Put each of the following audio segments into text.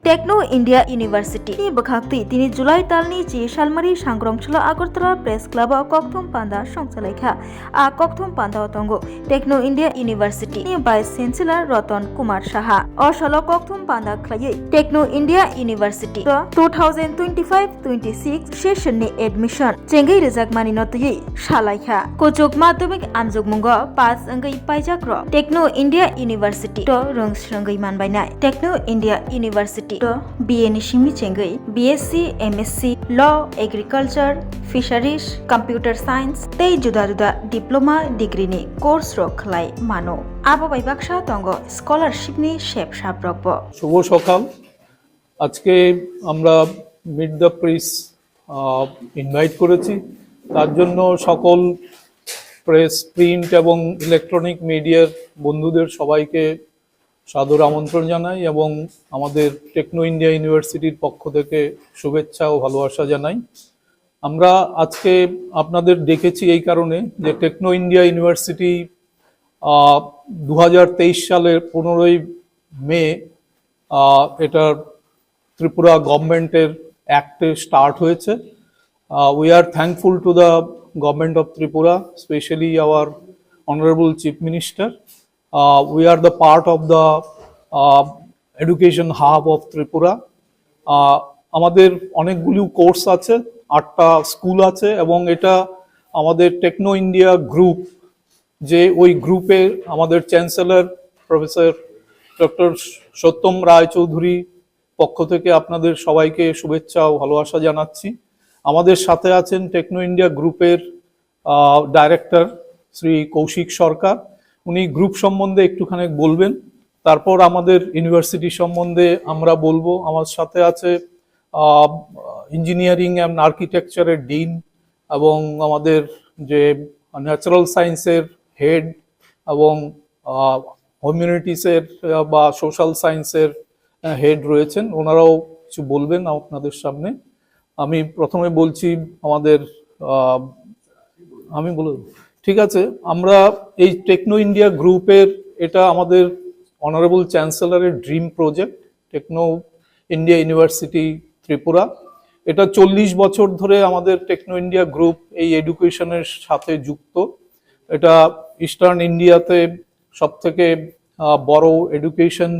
Techno India university बखाक्ति तिनी जुलाई तालनी ची शालमारी सांग्रंगचला आगरतला प्रेस क्लब कक्थुम पांदा संचालयखा आ कक्थुम पांदा तंगो टेक्नो इंडिया यूनिवर्सिटी नि वाइस चेंसलर रतन कुमार साहा असल कक्थुम पांदा खलायै टेक्नो इंडिया यूनिवर्सिटी 2025-26 सेशन नि एडमिशन चेंगै रिजाकमानि नतयै शालायखा कोचक माध्यमिक आनजुग मुंग पास अंगै पाइजाक र टेक्नो इंडिया यूनिवर्सिटी तो रंगस्रंगै मानबायनाय Techno India university BA ni singmi chengai BSc MSc Law Agriculture Fisheries Computer Science tei juda juda diploma degree ni course rok khlai mano abo bai baksa tongo scholarship ni shep shaprokbo শুভ সকাল। আজকে আমরা meet the press invite করেছি, তার জন্য সকল press print এবং electronic মিডিয়ার বন্ধুদের সবাইকে সাদর আমন্ত্রণ জানাই এবং আমাদের টেকনো ইন্ডিয়া ইউনিভার্সিটির পক্ষ থেকে শুভেচ্ছা ও ভালোবাসা জানাই। আমরা আজকে আপনাদের ডেকেছি এই কারণে যে টেকনো ইন্ডিয়া ইউনিভার্সিটি 2023 সালের 15ই মে এটা ত্রিপুরা গভর্নমেন্টের অ্যাক্টে স্টার্ট হয়েছে। We are thankful to the government of Tripura, specially hour honourable chief minister. We are the part of the education hub of Tripura. আমাদের অনেকগুলো কোর্স আছে, 8টা স্কুল আছে এবং এটা আমাদের টেকনো ইন্ডিয়া গ্রুপ, যে ওই গ্রুপে আমাদের চ্যান্সেলর প্রফেসর ডক্টর সত্যম রায়চৌধুরী পক্ষ থেকে আপনাদের সবাইকে শুভেচ্ছা ও ভালোবাসা জানাচ্ছি। আমাদের সাথে আছেন টেকনো ইন্ডিয়া গ্রুপের ডাইরেক্টর শ্রী কৌশিক সরকার, উনি গ্রুপ সম্বন্ধে একটুখানি বলবেন, তারপর আমাদের ইউনিভার্সিটি সম্বন্ধে আমরা বলবো। আমার সাথে আছে ইঞ্জিনিয়ারিং অ্যান্ড আর্কিটেকচারের ডিন এবং আমাদের যে ন্যাচারাল সায়েন্সের হেড এবং হিউম্যানিটিসের বা সোশ্যাল সায়েন্সের হেড রয়েছেন, ওনারাও কিছু বলবেন আপনাদের সামনে। আমি প্রথমে বলছি আমাদের আমি বলব ঠিক আছে। আমরা এই টেকনো ইন্ডিয়া গ্রুপের এটা আমাদের অনারেবল চ্যান্সেলরের dream project, Techno India university Tripura. এটা 40 বছর ধরে আমাদের টেকনো ইন্ডিয়া গ্রুপ এই এডুকেশনের সাথে যুক্ত। এটা ইস্টার্ন ইন্ডিয়াতে সবথেকে বড় education,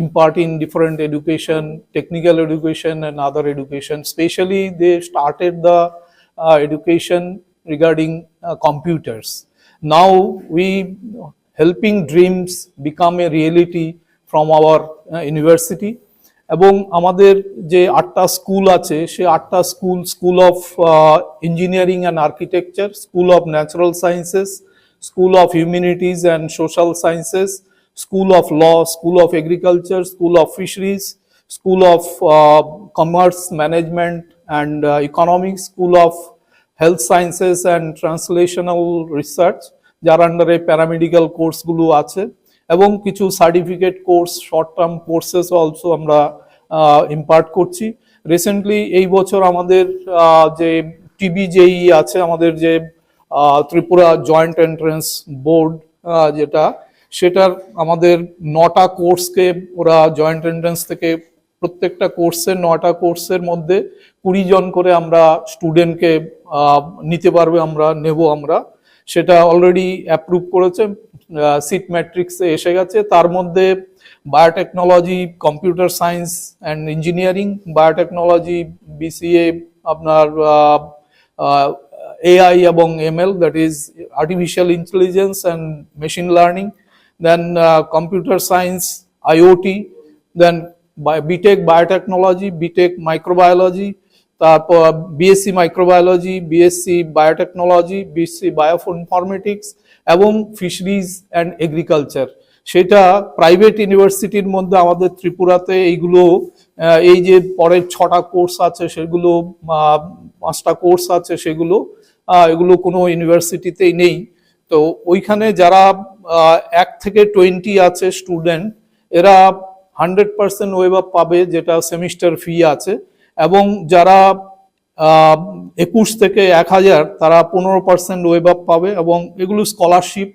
imparting different education, technical education and other education. Especially they started the education regarding computers. Now we helping dreams become a reality from our university. এবং আমাদের যে 8টা স্কুল আছে সেই 8টা school of engineering and architecture, school of natural sciences, school of humanities and social sciences, school of law, school of agriculture, school of fisheries, school of commerce management and economics, school of health sciences and translational research, যার আন্ডারে paramedical কোর্সগুলো আছে এবং কিছু certificate course, short term courses also আমরা impart করছি। Recently এই বছর আমাদের যে TBJE আছে, আমাদের যে ত্রিপুরা জয়েন্ট এন্ট্রান্স বোর্ড যেটা, সেটার আমাদের 9টা কোর্সকে ওরা জয়েন্ট এন্ট্রান্স থেকে প্রত্যেকটা কোর্সের 9টা কোর্সের মধ্যে 20 জন করে আমরা স্টুডেন্টকে নিতে পারবে, আমরা নেব। আমরা সেটা অলরেডি অ্যাপ্রুভ করেছে, সিট ম্যাট্রিক্সে এসে গেছে। তার মধ্যে biotechnology, computer science and engineering, biotechnology BCA, আপনার AI এবং ML, that is artificial intelligence and machine learning, then computer science, IoT, then BTech biotechnology, BTech microbiology, তারপর BSc microbiology, BSc biotechnology, BSc bioinformatics এবং fisheries and agriculture. সেটা private ইউনিভার্সিটির মধ্যে আমাদের ত্রিপুরাতে এইগুলো, এই যে পরের 6টা কোর্স আছে সেগুলো, 5টা কোর্স আছে সেগুলো, এগুলো কোনো ইউনিভার্সিটিতেই নেই। তো ওইখানে যারা 1 থেকে 20 আছে স্টুডেন্ট, এরা 100% ওয়েভ আপ পাবে, যেটা সেমিস্টার ফি আছে। এবং যারা 21 থেকে 1000 তারা 15% ওয়েভ আপ পাবে এবং এগুলো স্কলারশিপ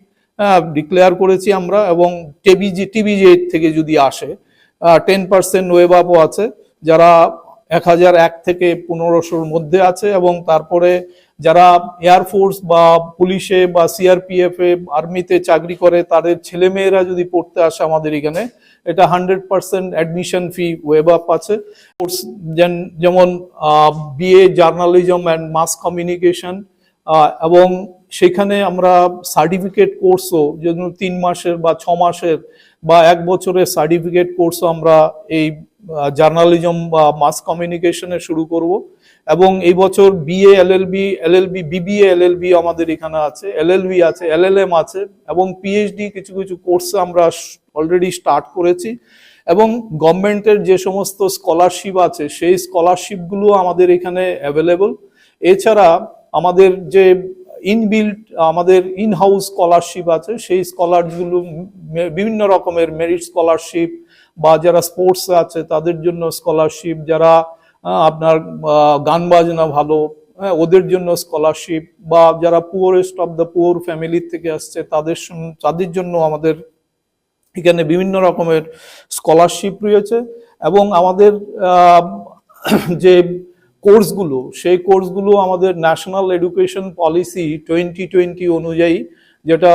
ডিক্লেয়ার করেছি আমরা। এবং টিবিজে থেকে যদি আসে 10% ওয়েব আপও আছে, যারা 1001 থেকে 1500-র মধ্যে আছে, এবং তারপরে যারা এয়ারফোর্স বা পুলিশে বা সিআরপিএফ এ আর্মিতে চাকরি করে তাদের ছেলেমেয়েরা যদি পড়তে আসে আমাদের এখানে, এটা 100% অ্যাডমিশন ফি ওয়েব আপ আছে। কোর্স যেমন BA journalism and mass communication, এবং সেখানে আমরা সার্টিফিকেট কোর্সও যেন 3 মাসের বা 6 মাসের বা 1 বছরের সার্টিফিকেট কোর্সও আমরা এই জার্নালিজম বা মাস কমিউনিকেশনে শুরু করব। এবং এই বছর বিএ এলএলবি বিবিএ এলএলবি আমাদের এখানে আছে, এলএলবি আছে, এলএলএম আছে, এবং পিএইচডি কিছু কিছু কোর্সে আমরা অলরেডি স্টার্ট করেছি। এবং গভর্নমেন্টের যে সমস্ত স্কলারশিপ আছে সেই স্কলারশিপগুলো আমাদের এখানে অ্যাভেলেবল। এছাড়া আমাদের যে ইনবিল্ট আমাদের ইন হাউস স্কলারশিপ আছে, সেই স্কলারগুলো বিভিন্ন রকমের মেরিট স্কলারশিপ, বা যারা স্পোর্টস আছে তাদের জন্য স্কলারশিপ, যারা আপনার গান বাজনা ভালো ওদের জন্য স্কলারশিপ, বা যারা poorest of the poor family থেকে আসছে তাদের জন্য আমাদের এখানে বিভিন্ন রকমের স্কলারশিপ রয়েছে। এবং আমাদের যে কোর্সগুলো সেই কোর্সগুলো আমাদের ন্যাশনাল এডুকেশন পলিসি 2020 অনুযায়ী, যেটা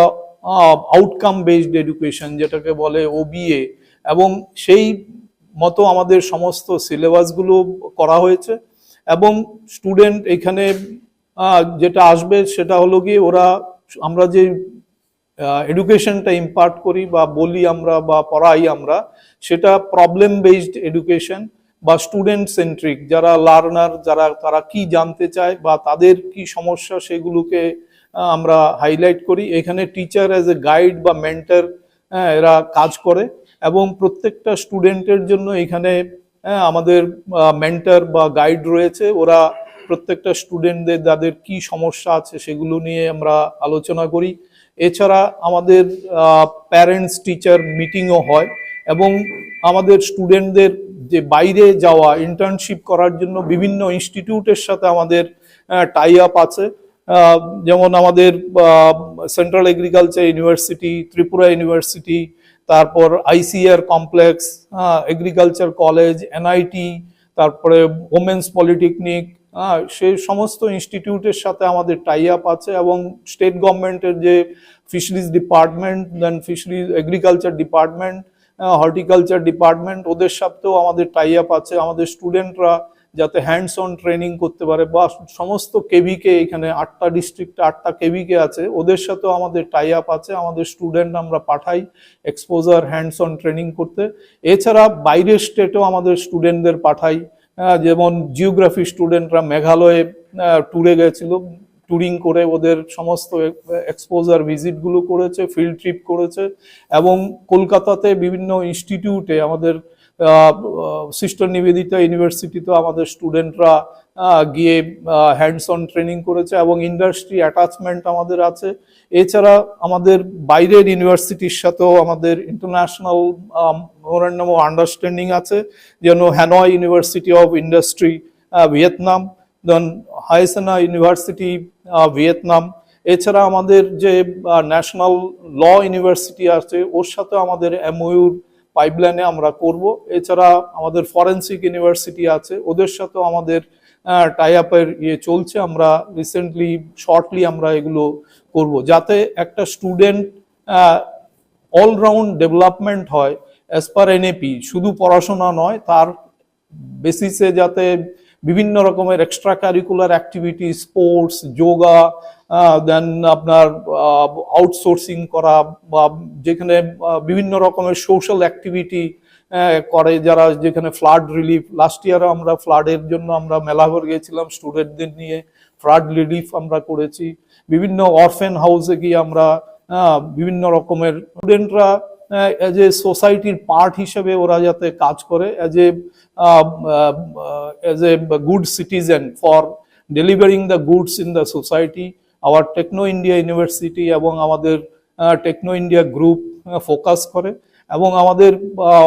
আউটকাম বেসড এডুকেশন যেটাকে বলে ওবিএ, এবং সেই মতো আমাদের সমস্ত সিলেবাসগুলো করা হয়েছে। এবং স্টুডেন্ট এখানে যেটা আসবে সেটা হলো গিয়ে আমরা যে এডুকেশনটা ইম্পার্ট করি বা বলি আমরা বা পড়াই আমরা, সেটা প্রবলেম বেসড এডুকেশন বা স্টুডেন্ট সেন্ট্রিক। যারা লার্নার, তারা কি জানতে চায় বা তাদের কি সমস্যা সেগুলোকে আমরা হাইলাইট করি। এখানে টিচার অ্যাজ এ গাইড বা মেন্টর এরা কাজ করে, এবং প্রত্যেকটা স্টুডেন্টের জন্য এখানে আমাদের মেন্টর বা গাইড রয়েছে। ওরা প্রত্যেকটা স্টুডেন্টদের যাদের কি সমস্যা আছে সেগুলো নিয়ে আমরা আলোচনা করি। এছাড়া আমাদের প্যারেন্টস টিচার মিটিংও হয়, এবং আমাদের স্টুডেন্টদের যে বাইরে যাওয়া ইন্টার্নশিপ করার জন্য বিভিন্ন ইনস্টিটিউটের সাথে আমাদের টাই আপ আছে। যেমন আমাদের central agriculture university, Tripura university, তারপর ICR complex, agriculture college, NIT, তারপরে ওমেন্স পলিটেকনিক, সেই সমস্ত ইনস্টিটিউটের সাথে আমাদের টাই আপ আছে। এবং স্টেট গভর্নমেন্টের যে fisheries department, then fisheries agriculture department, horticulture department, ওদের সাথেও আমাদের টাই আপ আছে। আমাদের স্টুডেন্টরা যাতে হ্যান্ডস অন ট্রেনিং করতে পারে, বা সমস্ত কেভিকে, এখানে 8টা ডিস্ট্রিক্টে 8টা কেভিকে আছে, ওদের সাথেও আমাদের টাই আপ আছে। আমাদের স্টুডেন্ট আমরা পাঠাই এক্সপোজার হ্যান্ডস অন ট্রেনিং করতে। এছাড়া বাইরের স্টেটেও আমাদের স্টুডেন্টদের পাঠাই। যেমন জিওগ্রাফি স্টুডেন্টরা মেঘালয়ে ট্যুরে গেছিল, ট্যুরিং করে ওদের সমস্ত এক্সপোজার ভিজিটগুলো করেছে, ফিল্ড ট্রিপ করেছে। এবং কলকাতাতে বিভিন্ন ইনস্টিটিউটে আমাদের সিস্টার নিবেদিতা ইউনিভার্সিটিতে আমাদের স্টুডেন্টরা গিয়ে হ্যান্ডস অন ট্রেনিং করেছে, এবং ইন্ডাস্ট্রি অ্যাটাচমেন্ট আমাদের আছে। এছাড়া আমাদের বাইরের ইউনিভার্সিটির সাথেও আমাদের ইন্টারন্যাশনাল মেমোরেন্ডাম অফ আন্ডারস্ট্যান্ডিং আছে, যেন Hanoi university of industry Vietnam, then হাইসেনা ইউনিভার্সিটি ভিয়েতনাম। এছাড়া আমাদের যে ন্যাশনাল ল ইউনিভার্সিটি আছে ওর সাথে আমাদের এমওইউর পাইপলাইনে আমরা করব। এছাড়া আমাদের ফরেন্সিক ইউনিভার্সিটি আছে, ওদের সাথেও আমাদের টাই আপের চলছে। আমরা রিসেন্টলি শর্টলি আমরা এগুলো করব, যাতে একটা স্টুডেন্ট অলরাউন্ড ডেভেলপমেন্ট হয় অ্যাজ পার এনএপি। শুধু পড়াশোনা নয়, তার বেসিসে যাতে বিভিন্ন রকমের extra curricular activity, sports, yoga, then আপনার আউটসোর্সিং করা, বা যেখানে বিভিন্ন রকমের সোশ্যাল অ্যাক্টিভিটি করে, যারা যেখানে ফ্লাড রিলিফ, লাস্ট ইয়ারে আমরা ফ্লাডের জন্য আমরা মেলাঘর গিয়েছিলাম স্টুডেন্টদের নিয়ে, ফ্লাড রিলিফ আমরা করেছি। বিভিন্ন অরফেন হাউসে গিয়ে আমরা বিভিন্ন রকমের স্টুডেন্টরা অ্যাজ এ সোসাইটির পার্ট হিসেবে ওরা যাতে কাজ করে, as a good citizen for delivering the goods in the society. Our Techno India University এবং আমাদের টেকনো ইন্ডিয়া গ্রুপ ফোকাস করে। এবং আমাদের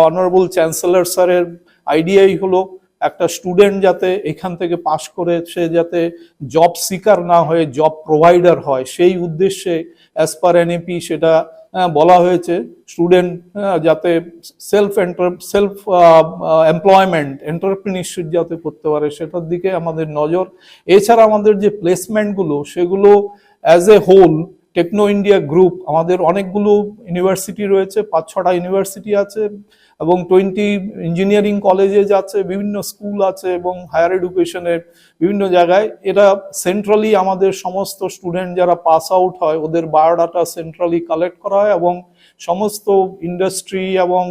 অনারেবল চ্যান্সেলর স্যারের আইডিয়াই হলো একটা স্টুডেন্ট যাতে এখান থেকে পাশ করে সে যাতে জব সিকার না হয়ে জব প্রোভাইডার হয়, সেই উদ্দেশ্যে অ্যাজ পার এনএপি সেটা বলা হয়েছে স্টুডেন্ট যাতে সেলফ এমপ্লয়মেন্ট এন্টারপ্রিনিয়রশিপ যাতে করতে পারে সেটার দিকে আমাদের নজর। এছাড়া আমাদের যে প্লেসমেন্টগুলো সেগুলো as a whole Techno India group আমাদের অনেকগুলো ইউনিভার্সিটি রয়েছে, 5-6টা ইউনিভার্সিটি আছে এবং 20 ইঞ্জিনিয়ারিং কলেজেস আছে, বিভিন্ন স্কুল আছে এবং হায়ার এডুকেশনের বিভিন্ন জায়গায়। এরা সেন্ট্রালি আমাদের সমস্ত স্টুডেন্ট যারা পাস আউট হয় ওদের বায়োডাটা সেন্ট্রালি কালেক্ট করা হয় এবং সমস্ত ইন্ডাস্ট্রি এবং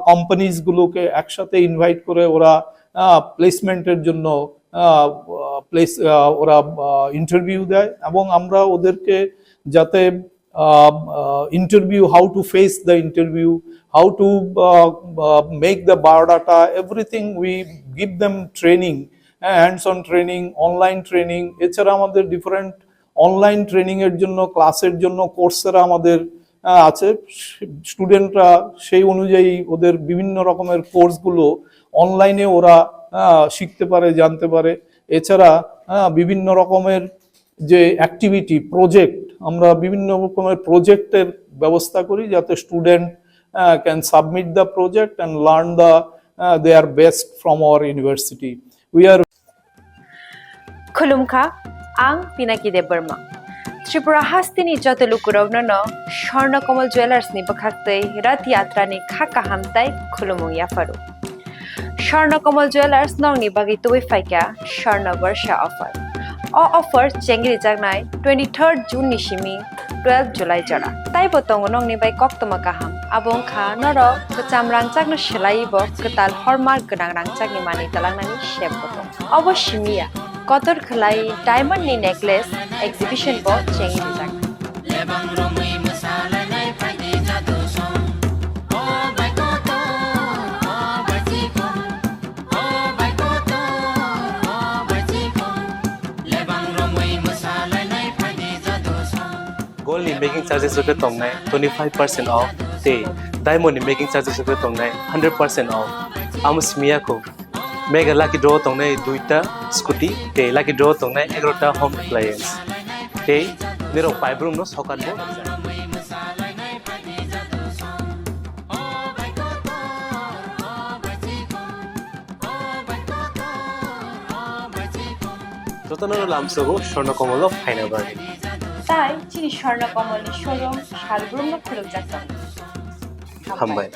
কোম্পানিজগুলোকে একসাথে ইনভাইট করে ওরা প্লেসমেন্টের জন্য ওরা ইন্টারভিউ দেয় এবং আমরা ওদেরকে যাতে interview, how to face the interview, how to make the biodata, everything we give them training, hands-on training, online training. এছাড়া আমাদের ডিফারেন্ট অনলাইন ট্রেনিং এর জন্য ক্লাসের জন্য কোর্সেরা আমাদের আছে। স্টুডেন্টরা সেই অনুযায়ী ওদের বিভিন্ন রকমের কোর্সগুলো অনলাইনে ওরা শিখতে পারে, জানতে পারে। এছাড়া বিভিন্ন রকমের যে অ্যাক্টিভিটি প্রজেক্ট, আমরা বিভিন্ন রকমের প্রজেক্টের ব্যবস্থা করি যাতে student can submit the project and learn the their best from our university. We are खुलुमखा आं पिनाकी देब बर्मा त्रिपुरा हास्तिनि जत लुकुरावनो स्वर्णकमल ज्वेलार्सनि बखाक्तै रथ यात्रानि खाका हामताय खुलुमुं याफारु स्वर्णकमल ज्वेलार्स नंनि बागै तुबै फाइका स्वर्ण वर्षा अफर अफर चेंगरि जागनाय 23 जून निसिमी 12 जुलाई जरा ताइ बतंग नंनि बाय कक्तमा गाहाम आबुं खा नर कचाम रांचागनो सेलाइब कताल हरमार्क गोनां रांचागनि मानि तालांनानि शेप बतंग अवश्यमिया कतर खलाई डायमंड नि नेकलेस एग्जिबिशन बो चेंगि जाग लेबां रमै मोसालायनाय फायदि जादो सम ओ बायकोतो ओ बायजिको ओ बायकोतो ओ बायजिको लेबां रमै मोसालायनाय फायदि जादो सम गोल्ड नि मेकिंग चार्जेस को तंगनाय 25% ऑफ ते डायमंड नि मेकिंग चार्जेस को तंगनाय 100% ऑफ आमस्मिया को मेगा लाकी ड्रॉ तंगनाय 2टा स्कूटी ते लाकी ड्रॉ तंगनाय 11टा होम अप्लायंस ते निरो पाइब्रुम नो सकानबो যতনর লামসগো স্বর্ণকমল ফাইনা বাগে তাই চিনি স্বর্ণকমল শোরুম শালব্রহ্ম খুলক যাত্রা হামবাই